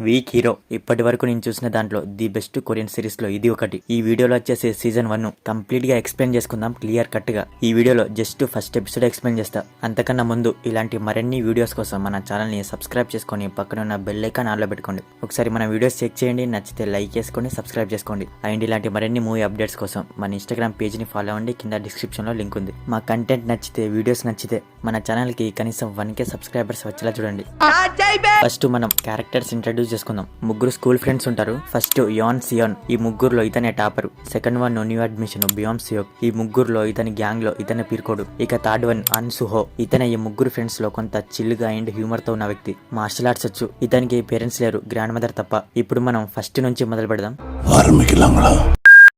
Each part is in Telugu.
వీక్ హీరో ఇప్పటి వరకు నేను చూసిన దాంట్లో ది బెస్ట్ కొరియన్ సిరీస్ లో ఇది ఒకటి. ఈ వీడియోలో వచ్చేసి సీజన్ 1 కంప్లీట్ గా ఎక్స్ప్లెయిన్ చేసుకుందాం క్లియర్ కట్ గా. ఈ వీడియోలో జస్ట్ ఫస్ట్ ఎపిసోడ్ ఎక్స్ప్లెయిన్ చేస్తా. అంతకన్నా ముందు ఇలాంటి మరిన్ని వీడియోస్ కోసం మన ఛానల్ ని సబ్స్క్రైబ్ చేసుకొని పక్కన ఉన్న బెల్ ఐకాన్ ఆన్ లో పెట్టుకోండి. ఒకసారి మన వీడియోస్ చెక్ చేయండి, నచ్చితే లైక్ చేసుకొని సబ్స్క్రైబ్ చేసుకోండి. అండ్ ఇలాంటి మరిన్ని మూవీ అప్డేట్స్ కోసం మన ఇన్స్టాగ్రామ్ పేజ్ ని ఫాలో అవ్వండి, కింద డిస్క్రిప్షన్ లో లింక్ ఉంది. మా కంటెంట్ నచ్చితే, వీడియోస్ నచ్చితే మన ఛానల్ కి కనీసం 1K సబ్స్క్రైబర్స్ వచ్చేలా చూడండి. ఫస్ట్ మనం క్యారెక్టర్స్ ఇంట్రడ్యూస్ చేసుకుందాం. ముగ్గురు స్కూల్ ఫ్రెండ్స్ ఉంటారు. ఫస్ట్ యాన్ సియోన్, ఈ ముగ్గురులో ఇతనే topper. Second one new admission Byeom Seok, ఈ ముగ్గురులో ఇతని గ్యాంగ్ లో ఇతనే పీర్కోడు. ఇక థర్డ్ వన్ అన్ సుహో, ఇతనే ఈ ముగ్గురు ఫ్రెండ్స్ లో కొంత చిల్ గా అండ్ హ్యూమర్ తో ఉన్న వ్యక్తి. మార్షల్ ఆర్ట్స్ వచ్చు. ఇతనికి పేరెంట్స్ లేరు, గ్రాండ్ మదర్ తప్ప. ఇప్పుడు మనం ఫస్ట్ నుంచి మొదలు పెడదాం.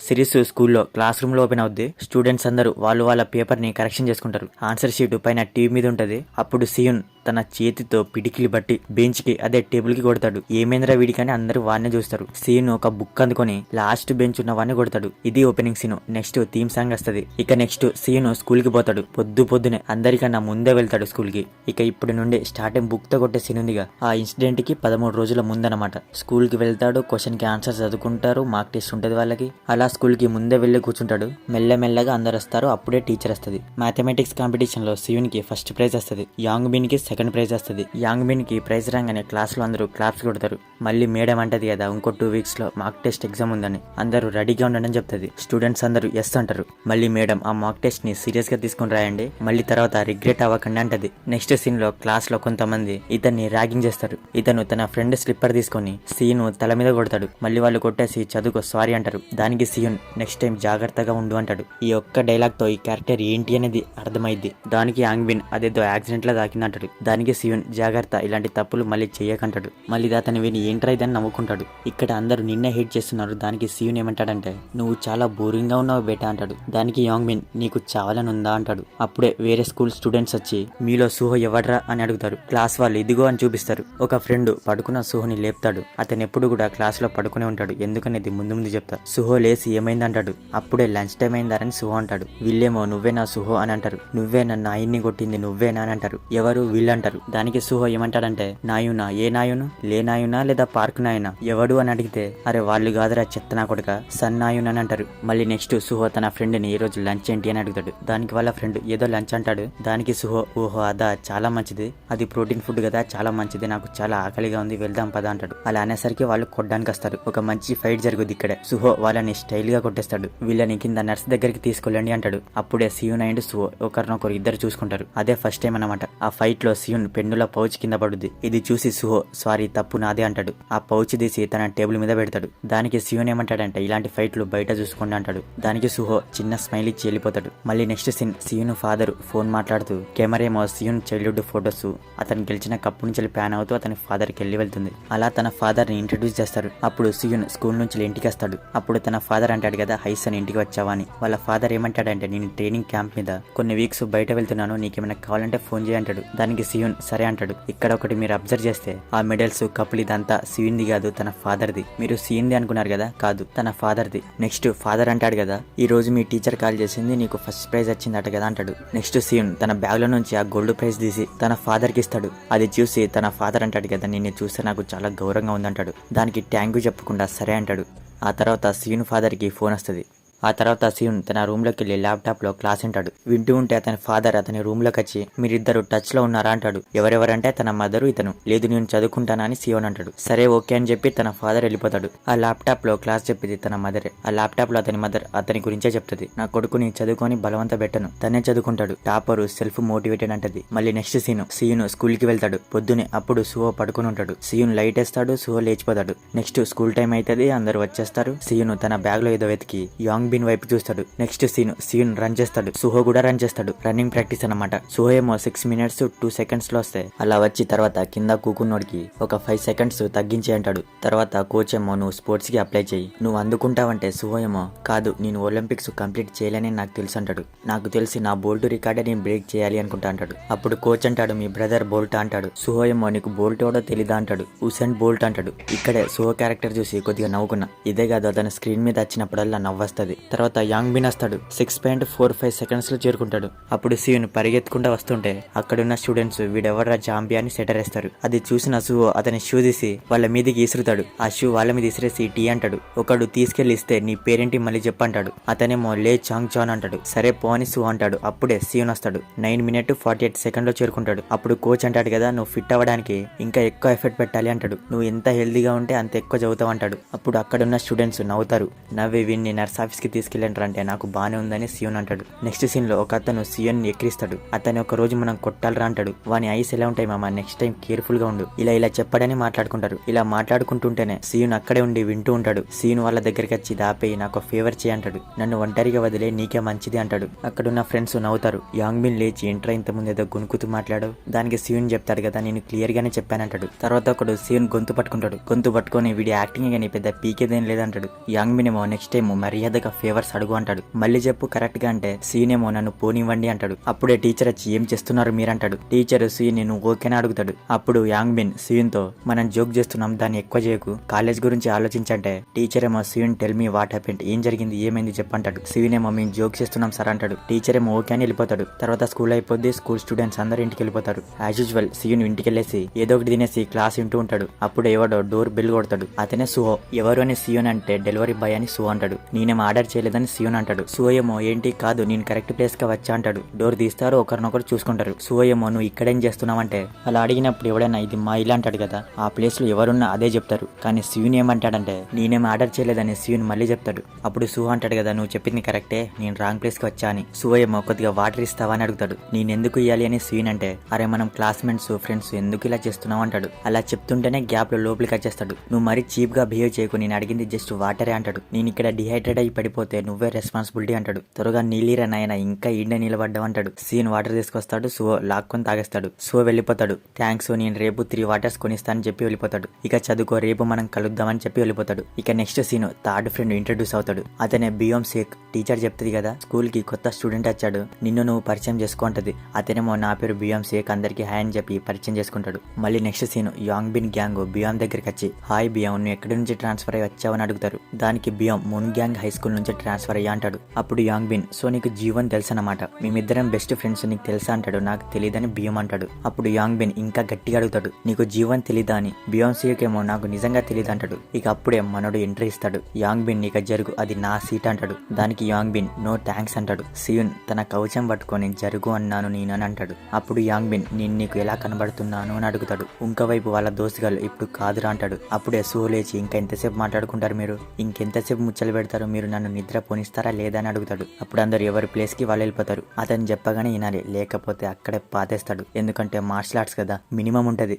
సిరీస్ స్కూల్లో క్లాస్ రూమ్ లో ఓపెన్ అవుద్ది. స్టూడెంట్స్ అందరూ వాళ్ళ పేపర్ ని కరెక్షన్ చేసుకుంటారు. ఆన్సర్ షీట్ పైన టీవీ మీద ఉంటది. అప్పుడు సియున్ తన చేతితో పిడికిలి బట్టి బెంచ్ కి, అదే టేబుల్ కి కొడతాడు. ఏమేంద్ర వీడికని అందరూ వాడినే చూస్తారు. సీన్ ఒక బుక్ అందుకొని లాస్ట్ బెంచ్ ఉన్న వాడిని కొడతాడు. ఇది opening scene. Next theme song వస్తుంది. ఇక నెక్స్ట్ సీన్ స్కూల్ కి పోతాడు. పొద్దునే అందరికన్నా ముందే వెళ్తాడు స్కూల్ కి. ఇక ఇప్పుడు నుండి స్టార్టింగ్ బుక్ తో కొట్టే సీన్ ఉందిగా, ఆ ఇన్సిడెంట్ కి 13 రోజుల ముందనమాట. స్కూల్ కి వెళ్తాడు, క్వశ్చన్ కి ఆన్సర్ చదువుకుంటారు, మార్క్ టెస్ట్ ఉంటది వాళ్ళకి. అలా స్కూల్ కి ముందే వెళ్లి కూర్చుంటాడు. మెల్లమెల్లగా అందరు వస్తారు. అప్పుడే టీచర్ వస్తుంది. మ్యాథమెటిక్స్ కాంపిటీషన్ లో సియున్ కి ఫస్ట్ ప్రైజ్ వస్తుంది. యాంగ్ బిన్ కి సెకండ్ ప్రైజ్ వస్తుంది. యాంగ్ బిన్ కి ప్రైజ్ రాగానే క్లాస్ లో అందరూ క్లాప్స్ కొడతారు. మళ్ళీ మేడం అంటది కదా, ఇంకో 2 వీక్స్ లో మార్క్ టెస్ట్ ఎగ్జామ్ ఉందని, అందరూ రెడీగా ఉండని చెప్తుంది. స్టూడెంట్స్ అందరూ ఎస్ అంటారు. మళ్ళీ మేడం ఆ మార్క్ టెస్ట్ ని సీరియస్ గా తీసుకుని రాయండి, మళ్ళీ తర్వాత రిగ్రెట్ అవ్వకండి అంటది. నెక్స్ట్ సీన్ లో క్లాస్ లో కొంతమంది ఇతన్ని ర్యాగింగ్ చేస్తారు. ఇతను తన ఫ్రెండ్ స్లిప్పర్ తీసుకొని సీన్ తల మీద కొడతాడు. మళ్ళీ వాళ్ళు కొట్టేసి చదువుకో సారీ అంటారు. దానికి సీన్ నెక్స్ట్ టైం జాగ్రత్తగా ఉండు అంటాడు. ఈ ఒక్క డైలాగ్ తో ఈ క్యారెక్టర్ ఏంటి అనేది అర్థమైద్ది. దానికి యాంగ్ బిన్ అదేదో యాక్సిడెంట్ లా తాకిందంటాడు. దానికి సియున్ జాగ్రత్త, ఇలాంటి తప్పులు మళ్ళీ చేయకంటాడు. మళ్ళీ అతని విని ఏంట్రా ఇదని నవ్వుకుంటాడు. ఇక్కడ అందరూ నిన్నే హేట్ చేస్తున్నారు. దానికి సియున్ ఏమంటాడంటే, నువ్వు చాలా బోరింగ్ గా ఉన్నావు బేటా అంటాడు. దానికి యాంగ్ బిన్ నీకు చావాలని ఉందా అంటాడు. అప్పుడే వేరే స్కూల్ స్టూడెంట్స్ వచ్చి మీలో సుహో ఎవడ్రా అని అడుగుతారు. క్లాస్ వాళ్ళు ఇదిగో అని చూపిస్తారు. ఒక ఫ్రెండ్ పడుకున్న సుహోని లేపుతాడు. అతను ఎప్పుడు కూడా క్లాస్ లో పడుకునే ఉంటాడు. ఎందుకనేది ముందు చెప్తా. సుహో లేసి ఏమైంది అంటాడు. అప్పుడే లంచ్ టైం అయిందారని సుహో అంటాడు. వీళ్ళేమో నువ్వేనా సుహో అని అంటారు. నువ్వే నన్ను ఆయన్ని కొట్టింది నువ్వేనా అని అంటారు. ఎవరు వీళ్ళంటారు. దానికి సుహో ఏమంటాడంటే, నాయునా? ఏ నాయును? లే నాయునా లేదా పార్క్ నాయునా? ఎవడు అని అడిగితే, అరే వాళ్ళు కాదురా చెత్తనా కొడుక, సన్ నాయున్ అని అంటారు. మళ్ళీ నెక్స్ట్ సుహో తన ఫ్రెండ్ ని ఈ రోజు లంచ్ ఏంటి అని అడుగుతాడు. దానికి వాళ్ళ ఫ్రెండ్ ఏదో లంచ్ అంటాడు. దానికి సుహో, ఓహో అదా, చాలా మంచిది, అది ప్రోటీన్ ఫుడ్ కదా, చాలా మంచిది, నాకు చాలా ఆకలిగా ఉంది, వెళ్దాం పదా అంటాడు. అలా అనేసరికి వాళ్ళు కొట్టడానికి వస్తారు. ఒక మంచి ఫైట్ జరుగుద్ది ఇక్కడే. సుహో వాళ్ళని స్టైల్ గా కొట్టేస్తాడు. వీళ్ళని కింద నర్స్ దగ్గరికి తీసుకెళ్ళండి అంటాడు. అప్పుడే సియున్ అండ్ సుహో ఒకరినొకరు ఇద్దరు చూసుకుంటారు. అదే ఫస్ట్ టైం అన్నమాట. ఆ ఫైట్ లో సియున్ పెన్నుల పౌచ్ కింద పడుద్ది. ఇది చూసి సుహో సారీ తప్పు నాదే అంటాడు. ఆ పౌచ్ తీసి తన టేబుల్ మీద పెడతాడు. దానికి సియున్ ఏమంటాడంటే, ఇలాంటి ఫైట్లు బయట చూసుకోండి అంటాడు. దానికి సుహో చిన్న స్మైల్ ఇచ్చి వెళ్ళిపోతాడు. మళ్ళీ నెక్స్ట్ సీన్ సియున్ ఫాదర్ ఫోన్ మాట్లాడుతూ, కెమెరా ఏమో సియున్ చైల్డ్హుడ్ ఫొటోస్, అతను గెలిచిన కప్పు నుంచి ప్యాన్ అవుతూ అతని ఫాదర్ కి వెళ్తుంది. అలా తన ఫాదర్ ని ఇంట్రడ్యూస్ చేస్తారు. అప్పుడు సియున్ స్కూల్ నుంచి ఇంటికి వస్తాడు. అప్పుడు తన ఫాదర్ అంటాడు కదా, హైస్ అని ఇంటికి వచ్చావా అని. వాళ్ళ ఫాదర్ ఏమంటాడంటే, నేను ట్రైనింగ్ క్యాంప్ మీద కొన్ని వీక్స్ బయట వెళ్తున్నాను, నీకేమైనా కావాలంటే ఫోన్ చేయంటాడు. దానికి సియున్ సరే అంటాడు. ఇక్కడ ఒకటి మీరు అబ్జర్వ్ చేస్తే, ఆ మెడల్స్ కప్పులు ఇదంతా సియున్ది కాదు, తన ఫాదర్ది. మీరు సియున్ది అనుకున్నారు కదా, కాదు తన ఫాదర్ది. నెక్స్ట్ ఫాదర్ అంటాడు కదా, ఈ రోజు మీ టీచర్ కాల్ చేసింది, నీకు ఫస్ట్ ప్రైజ్ వచ్చిందట కదా అంటాడు. నెక్స్ట్ సియున్ తన బ్యాగ్ లో నుంచి ఆ గోల్డ్ ప్రైజ్ తీసి తన ఫాదర్ కి ఇస్తాడు. అది చూసి తన ఫాదర్ అంటాడు కదా, నిన్ను చూస్తే నాకు చాలా గౌరవంగా ఉందంటాడు. దానికి థ్యాంక్ యూ చెప్పకుండా సరే అంటాడు. ఆ తర్వాత సియున్ ఫాదర్ కి ఫోన్ వస్తుంది. ఆ తర్వాత సియున్ తన రూమ్ లోకి వెళ్లి ల్యాప్టాప్ లో క్లాస్ వింటాడు. వింటూ ఉంటే అతని ఫాదర్ అతని రూమ్ లోకి వచ్చి, మీరిద్దరు టచ్ లో ఉన్నారా అంటాడు. ఎవరెవరంటే తన మదరు ఇతను. లేదు నేను చదువుకుంటానా అని సియోన్ అంటాడు. సరే ఓకే అని చెప్పి తన ఫాదర్ వెళ్ళిపోతాడు. ఆ ల్యాప్టాప్ లో క్లాస్ చెప్పింది తన మదరే. ఆ ల్యాప్టాప్ లో అతని మదర్ అతని గురించే చెప్తుంది. నా కొడుకుని చదువుకొని బలవంత పెట్టను, తనే చదువుకుంటాడు, టాపరు, సెల్ఫ్ మోటివేటెడ్ అంటది. మళ్ళీ నెక్స్ట్ సియున్ స్కూల్ కి వెళ్తాడు. పొద్దునే అప్పుడు సుహో పడుకుని ఉంటాడు. సియున్ లైట్ వేస్తాడు. సుహో లేచిపోతాడు. నెక్స్ట్ స్కూల్ టైం అవుతుంది. అందరు వచ్చేస్తారు. సియున్ తన బ్యాగ్ లో ఏదో వెతికి యాంగ్ బిన్ వైపు చూస్తాడు. నెక్స్ట్ సియున్ రన్ చేస్తాడు. సుహో కూడా రన్ చేస్తాడు. రన్నింగ్ ప్రాక్టీస్ అన్నమాట. సుహో ఏమో 6 minutes 2 seconds లో వస్తాయి. అలా వచ్చి తర్వాత కింద కూకున్నోడికి ఒక 5 seconds తగ్గించి అంటాడు. తర్వాత కోచ్ ఏమో, నువ్వు స్పోర్ట్స్ కి అప్లై చేయి, నువ్వు అందుకుంటావంటే సుహో ఏమో, కాదు నేను ఒలింపిక్స్ కంప్లీట్ చేయలేని నాకు తెలుసు అంటాడు. నాకు తెలిసి నా బోల్ట్ రికార్డే నేను బ్రేక్ చేయాలి అనుకుంటా అంటాడు. అప్పుడు కోచ్ అంటాడు, మీ బ్రదర్ బోల్ట్ అంటాడు. సుహో ఏమో, నీకు బోల్ట్ ఎవడో తెలీదా అంటాడు. ఉసేన్ బోల్ట్ అంటాడు. ఇక్కడే సుహో క్యారెక్టర్ చూసి కొద్దిగా నవ్వుకున్నా. ఇదే కాదు, అతను స్క్రీన్ మీద వచ్చినప్పుడల్లా నవ్వొస్తుంది. తర్వాత యాంగ్ బిన్ వస్తాడు. 6.45 సెకండ్స్ లో చేరుకుంటాడు. అప్పుడు సీన్ పరిగెత్తుకుంటా వస్తుంటే అక్కడున్న స్టూడెంట్స్ వీడెవర్రా జాంబీ అని సెటర్ వేస్తారు. అది చూసిన సువో అతని షూ తీసి వాళ్ళ మీదకి ఇసురుతాడు. ఆ షూ వాళ్ళ మీద ఇసిరేసి టీ అంటాడు. ఒకడు తీసుకెళ్లి ఇస్తే నీ పేరేంటి మళ్ళీ చెప్పంటాడు. అతనేమో లే చాంగ్ చాన్ అంటాడు. సరే పో అని సువో అంటాడు. అప్పుడే సీన్ వస్తాడు. 9 minutes 48 seconds లో చేరుకుంటాడు. అప్పుడు కోచ్ అంటాడు కదా, నువ్వు ఫిట్ అవ్వడానికి ఇంకా ఎక్కువ ఎఫర్ట్ పెట్టాలి అంటాడు. నువ్వు ఎంత హెల్దీగా ఉంటే అంత ఎక్కువ చదువుతావు అంటాడు. అప్పుడు అక్కడున్న స్టూడెంట్స్ నవ్వుతారు. నవ్వి వీడిని నర్స్ ఆఫీస్ కి తీసుకెళ్ళంటారు. అంటే నాకు బానే ఉందని సియోన్ అంటాడు. నెక్స్ట్ సీన్ లో ఒక అతను సియోన్ ఎక్కిరిస్తాడు. అతను ఒక రోజు మనం కొట్టాలరా అంటాడు. వాని ఐస్ ఎలా ఉంటాయి మామ, నెక్స్ట్ టైం కేర్ఫుల్ గా ఉండు, ఇలా చెప్పడని మాట్లాడుకుంటారు. ఇలా మాట్లాడుకుంటుంటేనే సియోన్ అక్కడే ఉండి వింటూ ఉంటాడు. సియోన్ వాళ్ళ దగ్గరికి వచ్చి దాపేయి నాకు ఫేవర్ చేయంటాడు. నన్ను ఒంటరిగా వదిలే, నీకే మంచిది అంటాడు. అక్కడున్న ఫ్రెండ్స్ నవ్వుతారు. యాంగ్ బిన్ లేచి ఎంట్రా ఇంత ముందు ఏదో గునుకుతూ మాట్లాడు. దానికి సియోన్ చెప్తాడు కదా, నేను క్లియర్ గానే చెప్పానంటాడు. తర్వాత ఒకడు సియోన్ గొంతు పట్టుకుంటాడు. గొంతు పట్టుకొని వీడి యాక్టింగ్ కానీ పెద్ద పీకేదేం లేదంటాడు. యాంగ్ బిన్ ఏమో నెక్స్ట్ టైం మర్యాదగా ఫేవర్స్ అడుగు అంటాడు. మళ్ళీ చెప్పు కరెక్ట్ గా అంటే సీన్ ఏమో నన్ను పోనివ్వండి అంటాడు. అప్పుడే టీచర్ వచ్చి ఏం చేస్తున్నారు మీరంటాడు. టీచర్ సీన్ నేను ఓకేనా అడుగుతాడు. అప్పుడు యాంగ్ బిన్ సీన్ తో మనం జోక్ చేస్తున్నాం, దాన్ని ఎక్కువ చేయకు, కాలేజ్ గురించి ఆలోచించంటే టీచర్ ఏమో scene tell me what happened, ఏం జరిగింది ఏమైంది చెప్పంటాడు. సీన్ ఏమో మేము జోక్ చేస్తున్నాం సార్ అంటాడు. టీచర్ ఏమో ఓకే అని వెళ్ళిపోతాడు. తర్వాత స్కూల్ అయిపోద్ది. స్కూల్ స్టూడెంట్స్ అందరూ ఇంటికి వెళ్ళిపోతారు. యాజ్ యూజువల్ సీన్ ఇంటికి వెళ్ళేసి ఏదో ఒకటి తినేసి క్లాస్ వింటూ ఉంటాడు. అప్పుడు ఎవడో డోర్ బెల్ కొడతాడు. అతనే సుహో. ఎవరు అని సియోన్ అంటే డెలివరీ బాయ్ అని సుహో అంటాడు. నేనేమో ఆర్డర్ చేయలేదని సియోన్ అంటాడు. సుహో ఏమో ఏంటి కాదు నేను కరెక్ట్ ప్లేస్ గా వచ్చా అంటాడు. డోర్ తీస్తారు, ఒకరినొకరు చూసుకుంటారు. సుహో ఏమో నువ్వు ఇక్కడేం చేస్తున్నావంటే అలా అడిగినప్పుడు ఎవడైనా ఇది మా ఇల్లు అంటాడు కదా, ఆ ప్లేస్ లో ఎవరున్నా అదే చెప్తారు. కానీ సియోన్ ఏమంటాడంటే నేనేమో ఆర్డర్ చేయలేదని సియోన్ మళ్ళీ చెప్తాడు. అప్పుడు సుహో అంటాడు కదా నువ్వు చెప్పింది కరెక్టే, నేను రాంగ్ ప్లేస్ కి వచ్చా అని. సుహో ఏమో కొద్దిగా వాటర్ ఇస్తావా అని అడుగుతాడు. నేను ఎందుకు ఇవ్వాలి అని సియోన్ అంటే అరే మనం క్లాస్మేట్స్ ఫ్రెండ్స్ ఎందుకు ఇలా చేస్తున్నావు అంటాడు. అలా చెప్తుంటేనే గ్యాప్ లో లోపలికి వచ్చేస్తాడు. నువ్వు మరీ చీప్ గా బిహేవ్ చేయకు, నేను అడిగింది జస్ట్ వాటరే అంటాడు. నేను ఇక్కడ డిహైడ్రేట్ అయి పడిపోతే నువ్వే రెస్పాన్సిబిలిటీ అంటాడు. త్వరగా నీళ్ళీరా నాయన, ఇంకా ఈడే నిలబడ్డావు అంటాడు. సీన్ వాటర్ తీసుకొస్తాడు. సుహో లాక్కొని తాగేస్తాడు. సుహో వెళ్ళిపోతాడు. థ్యాంక్స్ నేను రేపు 3 వాటర్స్ కొనిస్తానని చెప్పి వెళ్ళిపోతాడు. ఇక చదువుకో, రేపు మనం కలుద్దామని చెప్పి వెళ్ళిపోతాడు. ఇక next scene third friend introduce అవుతాడు. అతనే బియోమ్ సేక్. టీచర్ చెప్తుంది కదా స్కూల్ కి కొత్త స్టూడెంట్ వచ్చాడు, నిన్ను నువ్వు పరిచయం చేసుకుంటది. అతనేమో నా పేరు బియోమ్ సేక్, అందరికి హాయ్ అని చెప్పి పరిచయం చేసుకుంటాడు. మళ్ళీ next scene Yang Bin gang Byeom దగ్గరికి వచ్చి హాయ్ బియామ్ నువ్వు ఎక్కడి నుంచి ట్రాన్స్ఫర్ అయ్యి వచ్చావని అడుగుతారు. దానికి బియామ్ మున్ గ్యాంగ్ హై స్కూల్ నుంచి ట్రాన్స్ఫర్ అయ్యా అంటాడు. అప్పుడు యాంగ్ బిన్ సో నీకు జీవన్ తెలుసు అన్నమాట, మేమిద్దరం బెస్ట్ ఫ్రెండ్స్, నీకు తెలుసా అంటాడు. నాకు తెలియదని బియామ్ అంటాడు. అప్పుడు యాంగ్ బిన్ ఇంకా గట్టిగా అడుగుతాడు నీకు జీవన్ తెలీదా అని. బియామ్ సేక్ ఏమో నాకు నిజంగా తెలియదు అంటాడు. ఇక అప్పుడే మనోడు ఎంట్రీ ఇస్తాడు. యాంగ్ బిన్ నీకు జరుగు, అది నా సీట్ అంటాడు. దానికి యాంగ్ బిన్ నో థ్యాంక్స్ అంటాడు. సియున్ తన కవచం పట్టుకొని జరుగు అన్నాను నేనని అంటాడు. అప్పుడు యాంగ్ బిన్ నేను నీకు ఎలా కనబడుతున్నాను అని అడుగుతాడు. ఇంకోవైపు వాళ్ళ దోస్తుగాళ్ళు ఇప్పుడు కాదురా అంటాడు. అప్పుడే సుహో లేచి ఇంకా ఎంతసేపు మాట్లాడుకుంటారు మీరు, ఇంకెంతసేపు ముచ్చలు పెడతారు మీరు, నన్ను నిద్ర పోనిస్తారా లేదా అని అడుగుతాడు. అప్పుడు అందరు ఎవరి ప్లేస్ కి వాళ్ళు వెళ్ళిపోతారు. అతను చెప్పగానే వినాలి, లేకపోతే అక్కడే పాతేస్తాడు. ఎందుకంటే మార్షల్ ఆర్ట్స్ కదా మినిమం ఉంటది.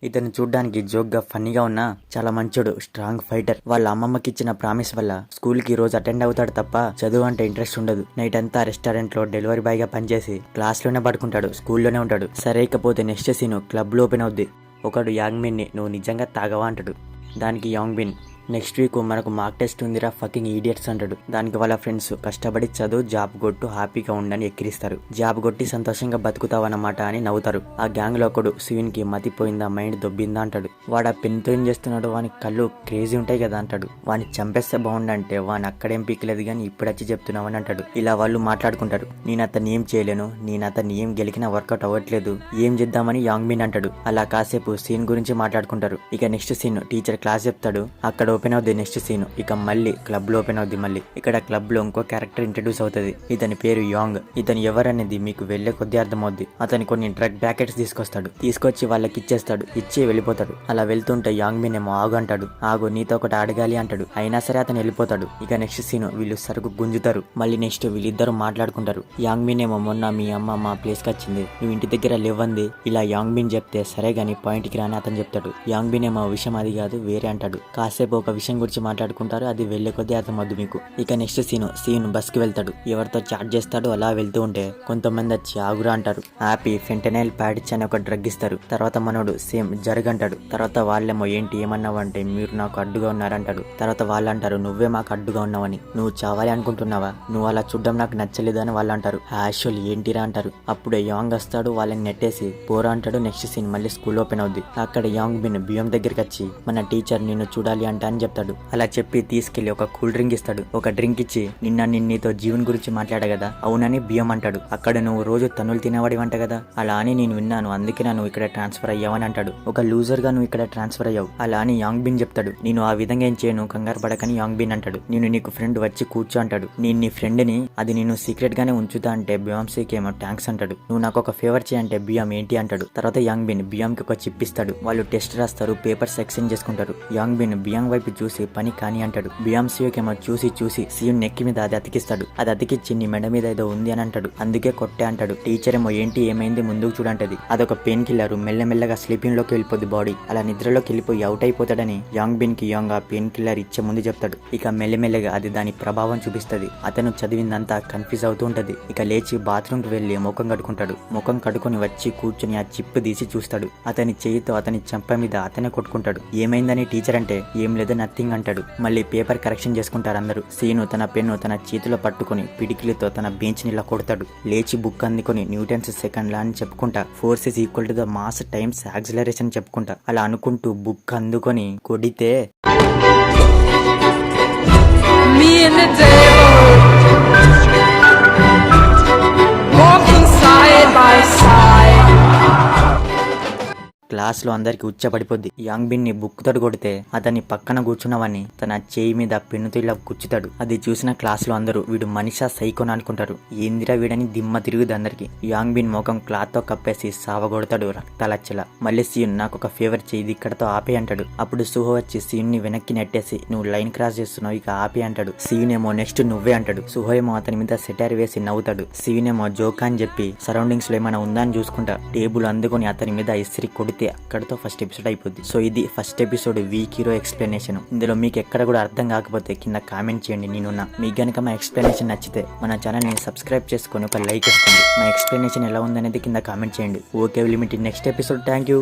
ఇతను చూడ్డానికి జోక్ గా ఫన్నీగా ఉన్నా చాలా మంచోడు, స్ట్రాంగ్ ఫైటర్. వాళ్ళ అమ్మమ్మకి ఇచ్చిన ప్రామిస్ వల్ల స్కూల్ కి రోజు అటెండ్ అవుతాడు తప్ప చదువు అంటే ఇంట్రెస్ట్ ఉండదు. నైట్ అంతా రెస్టారెంట్ లో డెలివరీ బాయ్ గా పనిచేసి క్లాస్ లోనే పడుకుంటాడు, స్కూల్లోనే ఉంటాడు. సరే ఇకపోతే నెక్స్ట్ సీన్ క్లబ్ లో ఓపెన్ అవుద్ది. ఒకడు యాంగ్ బిన్ ని నువ్వు నిజంగా తాగవా అంటాడు. దానికి యాంగ్ బిన్ నెక్స్ట్ వీక్ మనకు మార్క్ టెస్ట్ ఉందిరా ఫకింగ్ ఈడియట్స్ అంటాడు. దానికి వాళ్ళ ఫ్రెండ్స్ కష్టపడి చదువు జాబ్ కొట్టు హ్యాపీగా ఉండని ఎక్కిరిస్తారు. జాబ్ కొట్టి సంతోషంగా బతుకుతావన్నమాట అని నవ్వుతారు. ఆ గ్యాంగ్ లో ఒకడు సివిన్ కి మతిపోయిందా మైండ్ దొబ్బిందా అంటాడు. వాడు ఆ పెన్తో ఏం చేస్తున్నాడు, వాని కళ్ళు క్రేజీ ఉంటాయి కదా అంటాడు. వాని చంపేస్తే బాగుండంటే వాని అక్కడేం పీకలేదు కానీ ఇప్పుడు వచ్చి చెప్తున్నావని అంటాడు. ఇలా వాళ్ళు మాట్లాడుకుంటారు. నేను అతన్ని ఏం చేయలేను, నేను అతన్ని ఏం గెలికినా వర్కౌట్ అవ్వట్లేదు, ఏం చేద్దామని యాంగ్ బిన్ అంటాడు. అలా కాసేపు సీన్ గురించి మాట్లాడుకుంటారు. ఇక నెక్స్ట్ సీన్ టీచర్ క్లాస్ చెప్తాడు. అక్కడ ఓపెన్ అవుద్ది నెక్స్ట్ సీన్. ఇక మళ్ళీ క్లబ్ లో ఓపెన్ అవుద్ది. మళ్ళీ ఇక్కడ క్లబ్ లో ఇంకో క్యారెక్టర్ ఇంట్రడ్యూస్ అవుతుంది. ఇతని పేరు యాంగ్. ఇతను ఎవరనేది మీకు వెళ్లే కొద్దీ అర్థమవుద్ది. అతని కొన్ని డ్రగ్ ప్యాకెట్స్ తీసుకొస్తాడు. తీసుకొచ్చి వాళ్ళకి ఇచ్చేస్తాడు. ఇచ్చి వెళ్ళిపోతాడు. అలా వెళ్తుంటే యాంగ్ బిన్ ఏమో ఆగు అంటాడు. ఆగు నీతో ఒకటి అడగాలి అంటాడు. అయినా సరే అతను వెళ్ళిపోతాడు. ఇక నెక్స్ట్ సీన్ వీళ్ళు సరుకు గుంజుతారు. మళ్ళీ నెక్స్ట్ వీళ్ళిద్దరు మాట్లాడుకుంటారు. యాంగ్ బిన్ ఏమో మొన్న మీ అమ్మ మా ప్లేస్ కి వచ్చింది, నువ్వు ఇంటి దగ్గర లేవంది. ఇలా యాంగ్ బిన్ చెప్తే సరే గానీ పాయింట్ కి రాని అతను చెప్తాడు. యాంగ్ బిన్ ఏమో విషయం అది కాదు వేరే అంటాడు. కాసేపు ఒక విషయం గురించి మాట్లాడుకుంటారు. అది వెళ్లే కొద్దీ అర్థమవుద్దు మీకు. ఇక నెక్స్ట్ సీన్ బస్ కి వెళ్తాడు. ఎవరితో చాట్ చేస్తాడు. అలా వెళ్తూ ఉంటే కొంతమంది వచ్చి ఆగురా అంటారు. హ్యాపీ ఫెంటనైల్ ప్యాడిచ్ అని ఒక డ్రగ్ ఇస్తారు. తర్వాత మనోడు సేమ్ జరగంటాడు. తర్వాత వాళ్ళేమో ఏంటి ఏమన్నావు అంటే మీరు నాకు అడ్డుగా ఉన్నారంటాడు. తర్వాత వాళ్ళు అంటారు నువ్వే మాకు అడ్డుగా ఉన్నావని, నువ్వు చావాలి అనుకుంటున్నావా, నువ్వు అలా చూడడం నాకు నచ్చలేదు అని వాళ్ళు అంటారు. యాక్చువల్ ఏంటిరా అంటారు. అప్పుడే యాంగ్ వస్తాడు. వాళ్ళని నెట్టేసి పోరా అంటాడు. నెక్స్ట్ సీన్ మళ్ళీ స్కూల్ ఓపెన్ అవుద్ది. అక్కడ యాంగ్ బిన్ బియ్యం దగ్గరికి వచ్చి మన టీచర్ నిన్ను చూడాలి అంట అని చెప్తాడు. అలా చెప్పి తీసుకెళ్లి ఒక కూల్ డ్రింక్ ఇస్తాడు. ఒక డ్రింక్ ఇచ్చి నిన్న నీతో జీవన్ గురించి మాట్లాడా కదా, అవునని బియ్యం అంటాడు. అక్కడ నువ్వు రోజు తన్నులు తినేవాడి వంట కదా, అలా అని నేను విన్నాను, అందుకే నువ్వు ఇక్కడ ట్రాన్స్ఫర్ అయ్యావని అంటాడు. ఒక లూజర్ గా నువ్వు ఇక్కడ ట్రాన్స్ఫర్ అయ్యావు అలా అని యాంగ్ బిన్ చెప్తాడు. నేను ఆ విధంగా ఏం చేయను, కంగారు పడకని యాంగ్ బిన్ అంటాడు. నేను నీకు ఫ్రెండ్, వచ్చి కూర్చో అంటాడు. నేను నీ ఫ్రెండ్ ని, అది నేను సీక్రెట్ గానే ఉంచుతా అంటే బియాంసీకి ఏమో థ్యాంక్స్ అంటాడు. నువ్వు నాకు ఒక ఫేవర్ చేయంటే బియ్యం ఏంటి అంటాడు. తర్వాత యాంగ్ బిన్ బియ్యంకి ఒక చిప్ ఇస్తాడు. వాళ్ళు టెస్ట్ రాస్తారు, పేపర్స్ ఎక్స్చేంజ్ చేసుకుంటారు. యాంగ్ బిన్ బియ్యం వైపు చూసి పని కాని అంటాడు. బియాంసీకి ఏమో చూసి సీఎం నెక్కి మీద అది అతికిస్తాడు. అది అతికిచ్చి నీ మెడ మీద ఏదో ఉంది అని అంటాడు. అందుకే కొట్టే అంటాడు. టీచర్ ఏమో ఏంటి ఏమైంది ముందుకు చూడంటది. అదొక పెయిన్ కిల్లర్, మెల్లమెల్లగా స్లీపింగ్ లోకి వెళ్ళిపోద్ది బాడీ. అలా నిద్రలోకి వెళ్ళిపోయి అవుట్ అయిపోతాడని యాంగ్ బిన్ కి యాంగ్ ఆ పెయిన్ కిల్లర్ ఇచ్చే ముందు చెప్తాడు. ఇక మెల్లమెల్లగా అది దాని ప్రభావం చూపిస్తది. అతను చదివిందంతా కన్ఫ్యూజ్ అవుతూ ఉంటది. ఇక లేచి బాత్రూమ్ కి వెళ్లి ముఖం కడుకుంటాడు. ముఖం కడుకొని వచ్చి కూర్చుని ఆ చిప్ తీసి చూస్తాడు. అతని చేయితో అతని చెంప మీద అతనే కొట్టుకుంటాడు. ఏమైందని టీచర్ అంటే ఏం లేదు నథింగ్ అంటాడు. మళ్ళీ పేపర్ కరెక్షన్ చేసుకుంటారు అందరూ. సీను తన పెన్ను తన చేతిలో పట్టుకుని పిడికిలితో తన బెంచ్ ని ఇలా కొడతాడు. లేచి బుక్ అందుకొని న్యూటన్స్ సెకండ్ లా అని చెప్పుకుంటా, force is equal to the mass times acceleration చెప్పుకుంటా. అలా అనుకుంటూ బుక్ అందుకొని కొడితే Me and the devil walking side by side. Class లో అందరికి ఉచ్చపడిపోద్ది. యాంగ్ బిన్ ని బుక్ తోటి కొడితే అతన్ని పక్కన కూర్చున్నవాన్ని తన చేయి మీద పెన్నుతో ఇలా గుచ్చుతాడు. అది చూసిన క్లాస్ లో అందరూ వీడు మనిషా సైకోన్ అనుకుంటారు. ఏందిరా వీడని దిమ్మ తిరుగుద్ది అందరికి. యాంగ్ బిన్ ముఖం క్లాత్ తో కప్పేసి సావగొడతాడు రక్తాలచ్చలా. మళ్ళీ సీన్ నాకు ఒక ఫేవర్ చేయి, ఇక్కడతో ఆపే అంటాడు. అప్పుడు సుహో వచ్చి సీన్ ని వెనక్కి నెట్టేసి నువ్వు లైన్ క్రాస్ చేస్తున్నావు, ఇక ఆపే అంటాడు. సీన్ ఏమో నెక్స్ట్ నువ్వే అంటాడు. సుహో ఏమో అతని మీద సెటార్ వేసి నవ్వుతాడు. సీన్ ఏమో జోకా అని చెప్పి సరౌండింగ్స్ లో ఏమైనా ఉందా అని చూసుకుంటా టేబుల్ అందుకొని అతని మీద ఇస్త్రీ కొడితే అక్కడతో ఫస్ట్ ఎపిసోడ్ అయిపోద్ది. సో ఇది first episode week hero explanation. ఇందులో మీకు ఎక్కడ కూడా అర్థం కాకపోతే కింద కామెంట్ చేయండి నేనున్నా. మీకు గనక మా ఎక్స్ప్లెనేషన్ నచ్చితే మన ఛానల్ ని సబ్స్క్రైబ్ చేసుకొని ఒక లైక్ ఇస్తుంది. మా ఎక్స్ప్లెనేషన్ ఎలా ఉందనేది కింద కామెంట్ చేయండి. Okay, limit next episode. Thank you.